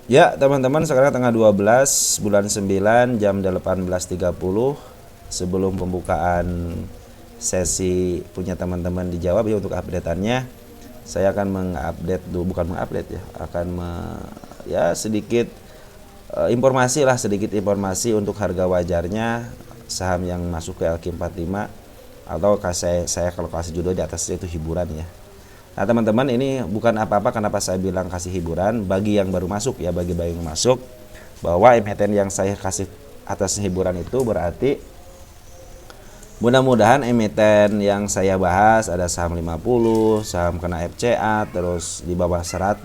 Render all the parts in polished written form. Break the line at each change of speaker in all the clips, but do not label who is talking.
Ya, teman-teman, sekarang tanggal 12 bulan 9 jam 18.30. Sebelum pembukaan sesi punya teman-teman dijawab ya untuk updateannya, saya akan mengupdate dulu, bukan mengupdate ya, akan ya sedikit informasi lah, sedikit informasi untuk harga wajarnya saham yang masuk ke LQ45, atau saya kalau kasih judul di atasnya itu hiburan ya. Nah teman-teman, ini bukan apa-apa, kenapa saya bilang kasih hiburan bagi yang baru masuk ya, bagi yang masuk, bahwa emiten yang saya kasih atas hiburan itu berarti mudah-mudahan emiten yang saya bahas ada saham 50, saham kena FCA, terus di bawah 100.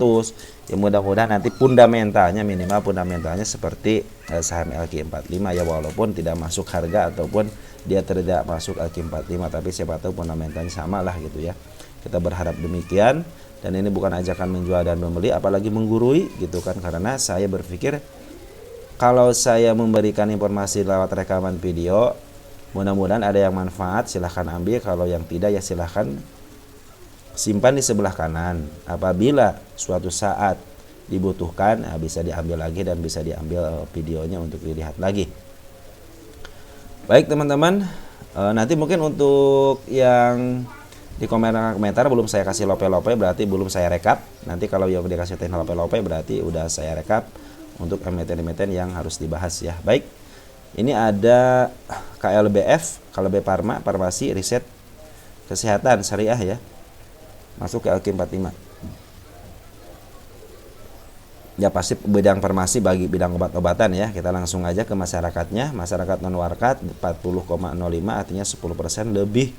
Ya mudah-mudahan nanti fundamentalnya, minimal fundamentalnya seperti saham LQ45 ya, walaupun tidak masuk harga ataupun dia tidak masuk LQ45, tapi siapa tahu fundamentalnya sama lah gitu ya. Kita berharap demikian, dan ini bukan ajakan menjual dan membeli apalagi menggurui gitu kan, karena saya berpikir kalau saya memberikan informasi lewat rekaman video, mudah-mudahan ada yang manfaat, silahkan ambil. Kalau yang tidak ya silahkan simpan di sebelah kanan. Apabila suatu saat dibutuhkan, bisa diambil lagi dan bisa diambil videonya untuk dilihat lagi. Baik teman-teman, nanti mungkin untuk yang di komentar belum saya kasih lope-lope, berarti belum saya rekap. Nanti kalau yang dikasih lope-lope berarti udah saya rekap untuk emiten-emiten yang harus dibahas ya. Baik, ini ada KLBF, KLB Pharma, Farmasi, Riset, Kesehatan, Syariah ya, masuk ke LQ45. Ya pasti bidang farmasi bagi bidang obat-obatan ya. Kita langsung aja ke masyarakatnya. Masyarakat non-warkat 40,05, artinya 10% lebih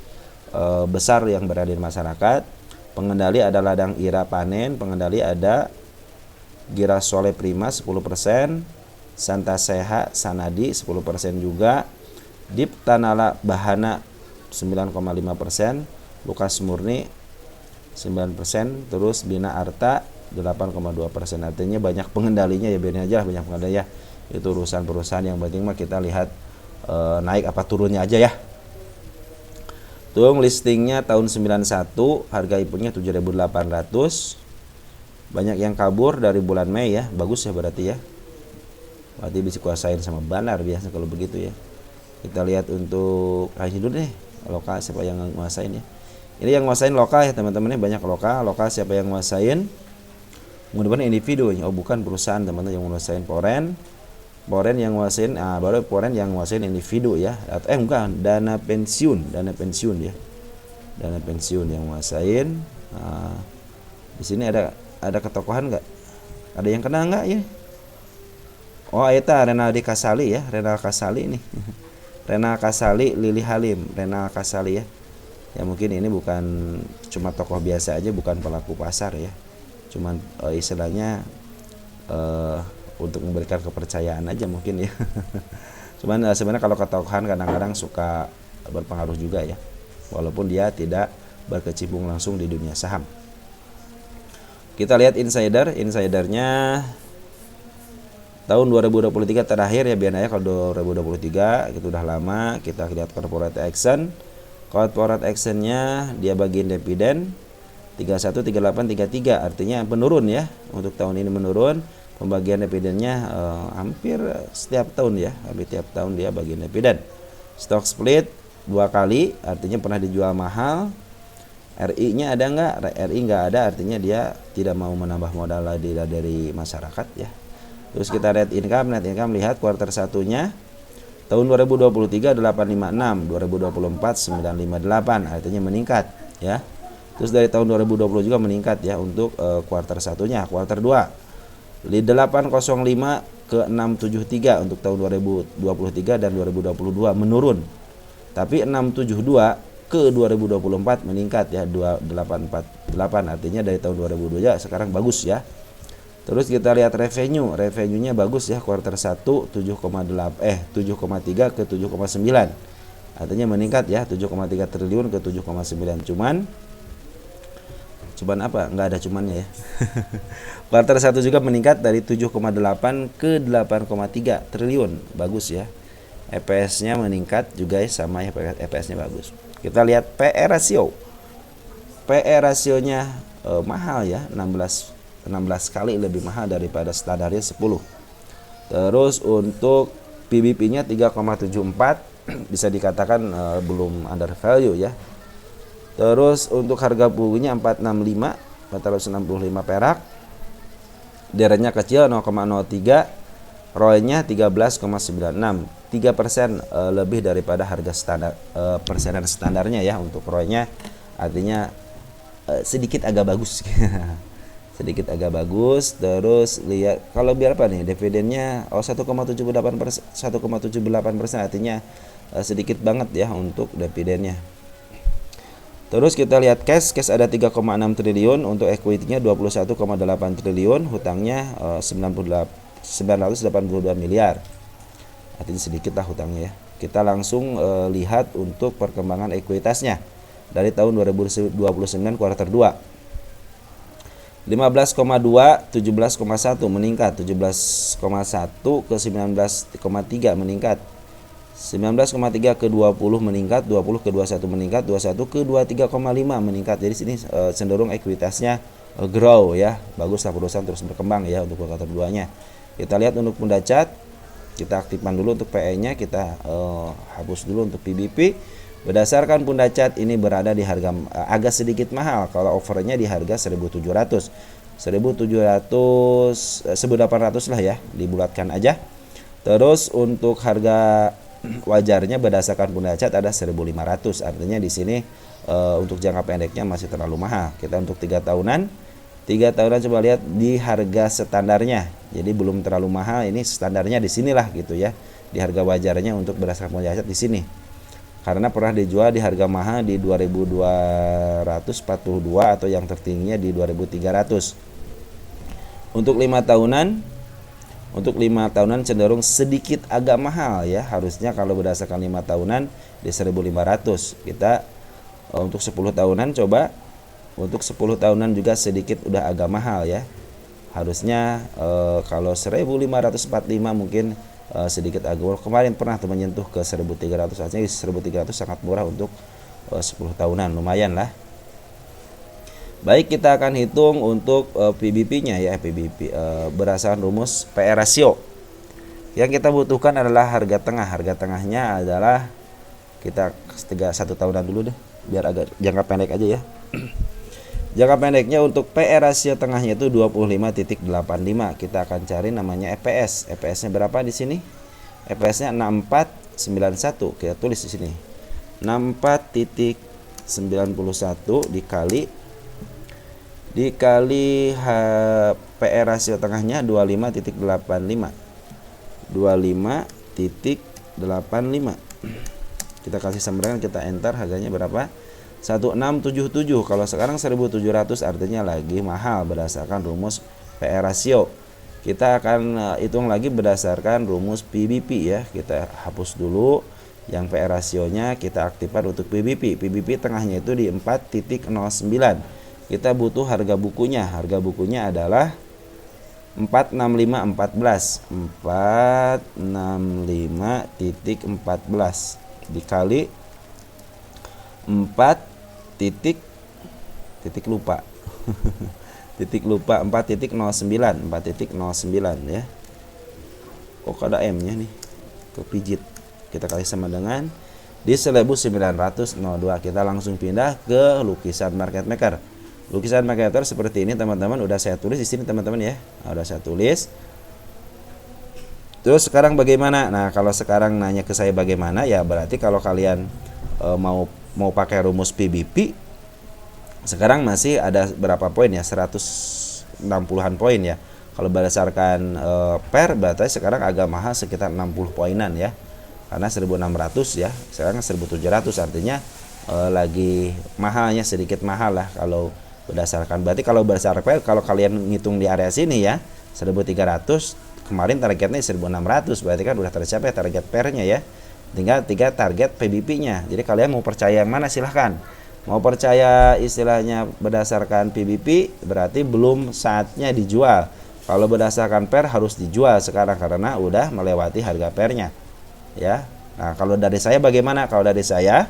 besar yang berada di masyarakat. Pengendali ada ladang ira panen, pengendali ada Girasole Prima 10%, Santa Seha Sanadi 10% juga, Dip Tanala Bahana 9,5%, Lukas Murni 9%, terus Bina Arta 8,2%. Artinya banyak pengendalinya ya, biarin aja banyak pengendali ya. Itu urusan perusahaan, yang penting mah kita lihat naik apa turunnya aja ya. Tung listingnya tahun 91, harga IPO-nya 7.800. Banyak yang kabur dari bulan Mei ya, bagus ya berarti ya. Berarti bisa kuasain sama Banar biasa kalau begitu ya. Kita lihat untuk ini dulu deh, lokal siapa yang nguasain ya. Ini yang nguasain lokal ya teman-teman, banyak lokal siapa yang nguasain? Mudah-mudahan individu ya, oh bukan perusahaan teman-teman yang nguasain Poren yang nguasain, baru Poren yang nguasain individu ya, atau enggak, dana pensiun ya, dana pensiun yang nguasain. Di sini ada ketokohan nggak? Ada yang kena nggak ya? Oh eta Renaldi Kasali ya, Renal Kasali nih. Renal Kasali, Lili Halim, Renal Kasali ya. Ya mungkin ini bukan cuma tokoh biasa aja, bukan pelaku pasar ya. Cuman istilahnya untuk memberikan kepercayaan aja mungkin ya. Cuman sebenarnya kalau ketokohan kadang-kadang suka berpengaruh juga ya, walaupun dia tidak berkecimpung langsung di dunia saham. Kita lihat insidernya tahun 2023 terakhir ya, biar aja kalau 2023 itu udah lama. Kita lihat corporate actionnya dia bagiin dividen 31, 38, 33, artinya menurun ya, untuk tahun ini menurun. Pembagian dividennya hampir setiap tahun ya, hampir tiap tahun dia bagian dividen. Stock split 2 kali, artinya pernah dijual mahal. RI-nya ada nggak? RI nggak ada, artinya dia tidak mau menambah modal dari masyarakat ya. Terus kita lihat net income, lihat kuartal satunya tahun 2023 856, 2024 958, artinya meningkat ya. Terus dari tahun 2020 juga meningkat ya untuk kuartal satunya. Kuartal 2 di 805 ke 673 untuk tahun 2023 dan 2022 menurun. Tapi 672 ke 2024 meningkat ya, 2848, artinya dari tahun 2022 ya sekarang bagus ya. Terus kita lihat revenue-nya bagus ya, kuartal 1 7,3 ke 7,9. Artinya meningkat ya, 7,3 triliun ke 7,9. Cuman apa? Nggak ada cumannya ya. Kuartal 1 juga meningkat dari 7,8 ke 8,3 triliun. Bagus ya. EPS-nya meningkat juga ya, sama ya, EPS-nya bagus. Kita lihat PE ratio. PE rasionya mahal ya, 16 16 kali lebih mahal daripada standarnya 10. Terus untuk PBP-nya 3,74 bisa dikatakan belum under value ya. Terus untuk harga bukunya 465 perak. Deranya kecil 0,03, ROE-nya 13,96, 3% lebih daripada harga standar persenan standarnya ya untuk ROE-nya, artinya sedikit agak bagus. Sedikit agak bagus. Terus lihat kalau biar apa nih dividennya 1,78%, 1,78%, artinya sedikit banget ya untuk dividennya. Terus kita lihat cash ada 3,6 triliun, untuk equity-nya 21,8 triliun, hutangnya 982 miliar. Artinya sedikit lah hutangnya ya. Kita langsung lihat untuk perkembangan ekuitasnya dari tahun 2029 kuartal 2. 15,2, 17,1 meningkat, 17,1 ke 19,3 meningkat. 19,3 ke 20 meningkat, 20 ke 21 meningkat, 21 ke 23,5 meningkat. Jadi sini cenderung ekuitasnya grow ya. Bagus lah perusahaan terus berkembang ya untuk kuartal 2-nya. Kita lihat untuk Pundacat, kita aktifkan dulu untuk PE-nya, kita hapus dulu untuk PBP. Berdasarkan Pundacat ini berada di harga agak sedikit mahal, kalau offernya di harga 1.700, 1.800 lah ya, dibulatkan aja. Terus untuk harga wajarnya berdasarkan Pundacat ada 1.500, artinya di sini untuk jangka pendeknya masih terlalu mahal. Kita untuk 3 tahunan coba lihat di harga standarnya, jadi belum terlalu mahal, ini standarnya di sinilah gitu ya, di harga wajarnya untuk berdasarkan Pundacat di sini, karena pernah dijual di harga mahal di 2.242 atau yang tertingginya di 2.300. Untuk 5 tahunan cenderung sedikit agak mahal ya, harusnya kalau berdasarkan 5 tahunan di 1.500. Kita untuk 10 tahunan coba, untuk 10 tahunan juga sedikit udah agak mahal ya, harusnya kalau 1.545 mungkin sedikit agak. Kemarin pernah tuh menyentuh ke 1.300, artinya 1.300 sangat murah untuk 10 tahunan, lumayan lah. Baik, kita akan hitung untuk PBP-nya ya. PBP berdasarkan rumus PE ratio. Yang kita butuhkan adalah harga tengah. Harga tengahnya adalah kita 1 tahunan dulu deh, biar agak jangka pendek aja ya. Jangka pendeknya untuk PE rasio tengahnya itu 25.85. Kita akan cari namanya EPS. EPS-nya berapa di sini? EPS-nya 6491. Kita tulis di sini. 64.91 dikali PE rasio tengahnya 25.85. 25.85. Kita kasih samaran, kita enter, harganya berapa? 1677. Kalau sekarang 1.700 artinya lagi mahal berdasarkan rumus PE rasio. Kita akan hitung lagi berdasarkan rumus PBP ya. Kita hapus dulu yang PE rasionya, kita aktifkan untuk PBP. PBP tengahnya itu di 4.09. Kita butuh harga bukunya. Harga bukunya adalah 465.14. 465.14 dikali 4 titik lupa. titik lupa 4.09 ya. Kok ada M-nya nih, kepijit. Kita kasih sama dengan di 1902. Kita langsung pindah ke lukisan market maker. Lukisan market maker seperti ini teman-teman, udah saya tulis di sini teman-teman ya. Udah saya tulis. Terus sekarang bagaimana? Nah, kalau sekarang nanya ke saya bagaimana, ya berarti kalau kalian mau pakai rumus PBP, sekarang masih ada berapa poin ya? 160-an poin ya. Kalau berdasarkan per, berarti sekarang agak mahal sekitar 60 poinan ya. Karena 1.600 ya, sekarang 1.700, artinya lagi mahalnya, sedikit mahal lah kalau berdasarkan. Berarti kalau berdasarkan per, kalau kalian ngitung di area sini ya 1.300, kemarin targetnya 1.600, berarti kan udah tercapai target pernya ya. Tinggal 3 target PBP-nya. Jadi kalian mau percaya yang mana silahkan. Mau percaya istilahnya berdasarkan PBP, berarti belum saatnya dijual. Kalau berdasarkan per harus dijual sekarang karena udah melewati harga pernya ya. Nah, kalau dari saya bagaimana? Kalau dari saya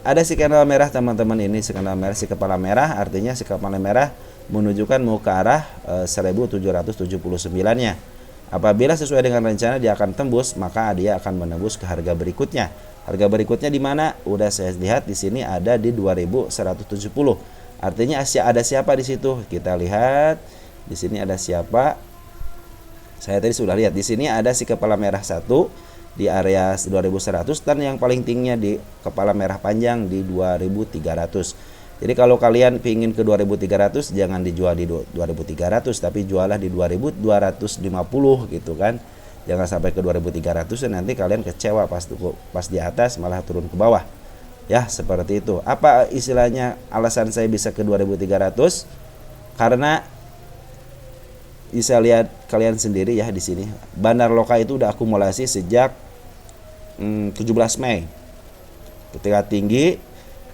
ada si kepala merah teman-teman, ini si kepala merah, artinya si kepala merah menunjukkan mau ke arah 1779-nya. Apabila sesuai dengan rencana dia akan tembus, maka dia akan menembus ke harga berikutnya. Harga berikutnya di mana? Udah saya lihat di sini ada di 2170. Artinya ada siapa di situ? Kita lihat di sini ada siapa? Saya tadi sudah lihat di sini ada si kepala merah satu di area 2100 dan yang paling tingginya di kepala merah panjang di 2300. Jadi kalau kalian pingin ke 2300 jangan dijual di 2300 tapi jualah di 2250 gitu kan. Jangan sampai ke 2300 dan nanti kalian kecewa pas di atas malah turun ke bawah. Ya, seperti itu. Apa istilahnya alasan saya bisa ke 2300? Karena bisa lihat kalian sendiri ya di sini. Bandar Loka itu udah akumulasi sejak 17 Mei. Ketika tinggi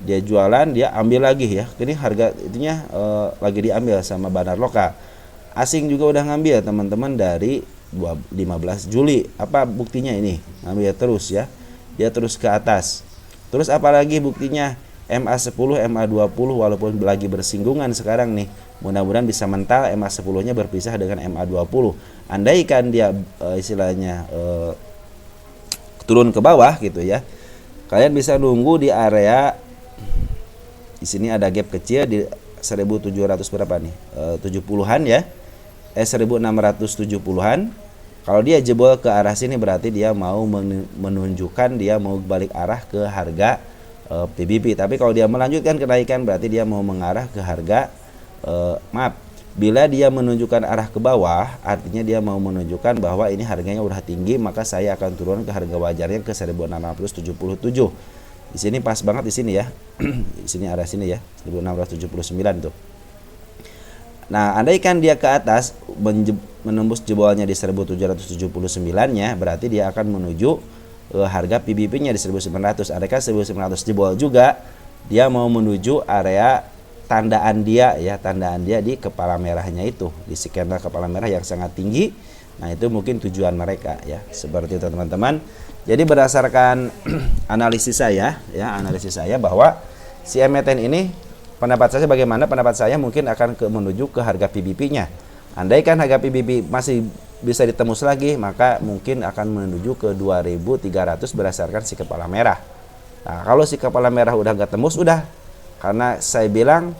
dia jualan, dia ambil lagi ya. Ini harga itunya lagi diambil sama Bandar Loka. Asing juga udah ngambil teman-teman dari 15 Juli. Apa buktinya ini? Ngambil terus ya. Dia terus ke atas. Terus apalagi buktinya? MA10, MA20 walaupun lagi bersinggungan sekarang nih. Mudah-mudahan bisa mental MA10-nya berpisah dengan MA20. Andaikan dia istilahnya turun ke bawah gitu ya. Kalian bisa nunggu di area di sini ada gap kecil di 1700 berapa nih? 70-an ya. 1670-an. Kalau dia jebol ke arah sini berarti dia mau menunjukkan dia mau balik arah ke harga PBB. Tapi kalau dia melanjutkan kenaikan berarti dia mau mengarah ke harga bila dia menunjukkan arah ke bawah, artinya dia mau menunjukkan bahwa ini harganya udah tinggi, maka saya akan turun ke harga wajarnya ke 1677. Di sini pas banget di sini ya. Di sini arah sini ya, 1679 tuh. Nah, andaikan dia ke atas menembus jebolnya di 1779-nya, berarti dia akan menuju harga PBB-nya di 1900. Andaikan 1900 jebol juga, dia mau menuju area tandaan dia ya, tandaan dia di kepala merahnya itu, di skena kepala merah yang sangat tinggi. Nah, itu mungkin tujuan mereka ya. Seperti itu teman-teman. Jadi berdasarkan analisis saya bahwa si emiten ini pendapat saya bagaimana? Pendapat saya mungkin akan menuju ke harga PBB-nya. Andaikan harga PBB masih bisa ditembus lagi, maka mungkin akan menuju ke 2300 berdasarkan si kepala merah. Nah, kalau si kepala merah udah gak tembus, udah. Karena saya bilang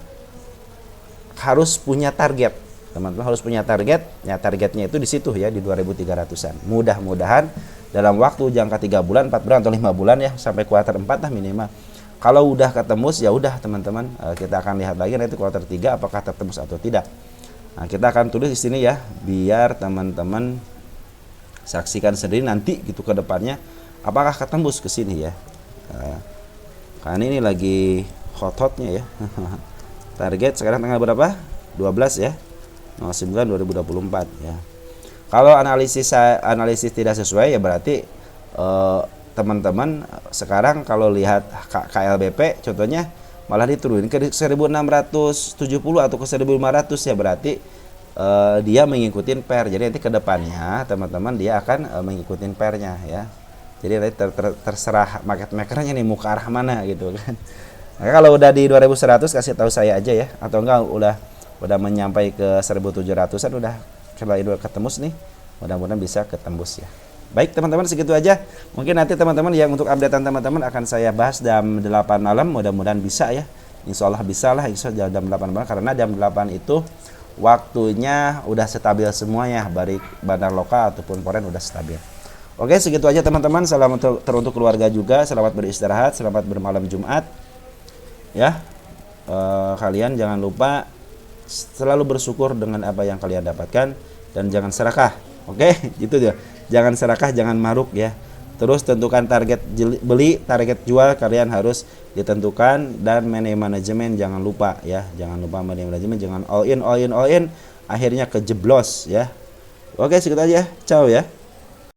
harus punya target. Teman-teman harus punya target. Ya, targetnya itu di situ ya, di 2300-an. Mudah-mudahan dalam waktu jangka 3 bulan, 4 bulan atau 5 bulan ya, sampai kuartal 4 lah minimal. Kalau udah ketembus ya udah teman-teman, kita akan lihat lagi nanti kuartal 3 apakah tertembus atau tidak. Nah, kita akan tulis di sini ya, biar teman-teman saksikan sendiri nanti gitu ke depannya apakah ketembus ke sini ya. Karena ini lagi hot-hotnya ya. Target sekarang tanggal berapa? 12 ya. 09/2024 ya. Kalau analisis tidak sesuai ya berarti teman-teman sekarang kalau lihat KLBP contohnya malah diturunin ke 1670 atau ke 1500 ya berarti dia mengikuti pair. Jadi nanti ke depannya teman-teman dia akan mengikuti pairnya ya. Jadi nanti terserah market makernya nih mau ke arah mana gitu kan. Nah, kalau udah di 2100 kasih tahu saya aja ya, atau enggak udah menyampai ke 1700-an udah coba itu ketembus nih. Mudah-mudahan bisa ketembus ya. Baik teman-teman, segitu aja. Mungkin nanti teman-teman yang untuk updatean teman-teman akan saya bahas jam 8 malam. Mudah-mudahan bisa ya. Insya Allah bisa lah, insya Allah jam 8 malam. Karena jam 8 itu waktunya udah stabil semuanya, baik Bandar Loka ataupun Foreign udah stabil. Oke, segitu aja teman-teman. Salam teruntuk keluarga juga. Selamat beristirahat, selamat bermalam Jumat. Ya, kalian jangan lupa selalu bersyukur dengan apa yang kalian dapatkan dan jangan serakah. Oke, gitu ya. Jangan serakah, jangan maruk ya. Terus tentukan target beli, target jual kalian harus ditentukan dan manajemen jangan lupa ya. Jangan lupa manajemen, jangan all in. Akhirnya kejeblos ya. Oke, segitu aja. Ciao ya.